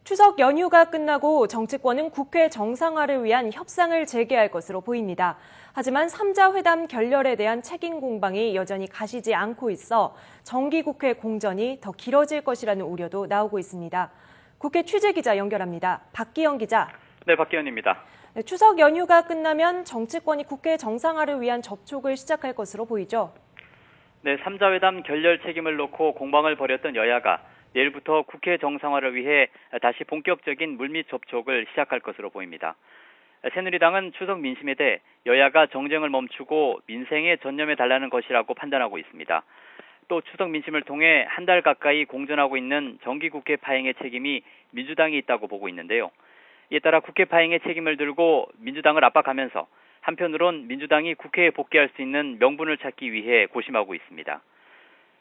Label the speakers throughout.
Speaker 1: 추석 연휴가 끝나고 정치권은 국회 정상화를 위한 협상을 재개할 것으로 보입니다. 하지만 3자 회담 결렬에 대한 책임 공방이 여전히 가시지 않고 있어 정기국회 공전이 더 길어질 것이라는 우려도 나오고 있습니다. 국회 취재기자 연결합니다. 박기영 기자.
Speaker 2: 네, 박기현입니다.
Speaker 1: 추석 연휴가 끝나면 정치권이 국회 정상화를 위한 접촉을 시작할 것으로 보이죠.
Speaker 2: 네, 3자 회담 결렬 책임을 놓고 공방을 벌였던 여야가 내일부터 국회 정상화를 위해 다시 본격적인 물밑 접촉을 시작할 것으로 보입니다. 새누리당은 추석 민심에 대해 여야가 정쟁을 멈추고 민생에 전념해 달라는 것이라고 판단하고 있습니다. 또 추석 민심을 통해 한 달 가까이 공전하고 있는 정기국회 파행의 책임이 민주당이 있다고 보고 있는데요. 이에 따라 국회 파행의 책임을 들고 민주당을 압박하면서 한편으론 민주당이 국회에 복귀할 수 있는 명분을 찾기 위해 고심하고 있습니다.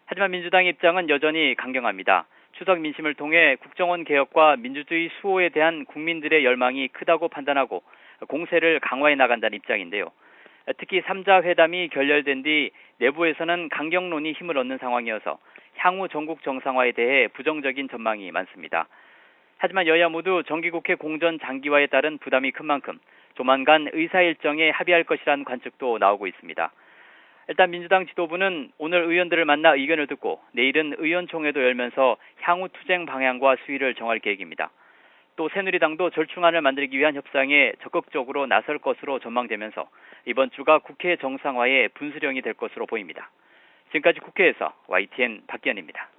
Speaker 2: 하지만 민주당의 입장은 여전히 강경합니다. 추석 민심을 통해 국정원 개혁과 민주주의 수호에 대한 국민들의 열망이 크다고 판단하고 공세를 강화해 나간다는 입장인데요. 특히 3자 회담이 결렬된 뒤 내부에서는 강경론이 힘을 얻는 상황이어서 향후 전국 정상화에 대해 부정적인 전망이 많습니다. 하지만 여야 모두 정기국회 공전 장기화에 따른 부담이 큰 만큼 조만간 의사 일정에 합의할 것이라는 관측도 나오고 있습니다. 일단 민주당 지도부는 오늘 의원들을 만나 의견을 듣고 내일은 의원총회도 열면서 향후 투쟁 방향과 수위를 정할 계획입니다. 또 새누리당도 절충안을 만들기 위한 협상에 적극적으로 나설 것으로 전망되면서 이번 주가 국회 정상화의 분수령이 될 것으로 보입니다. 지금까지 국회에서 YTN 박기현입니다.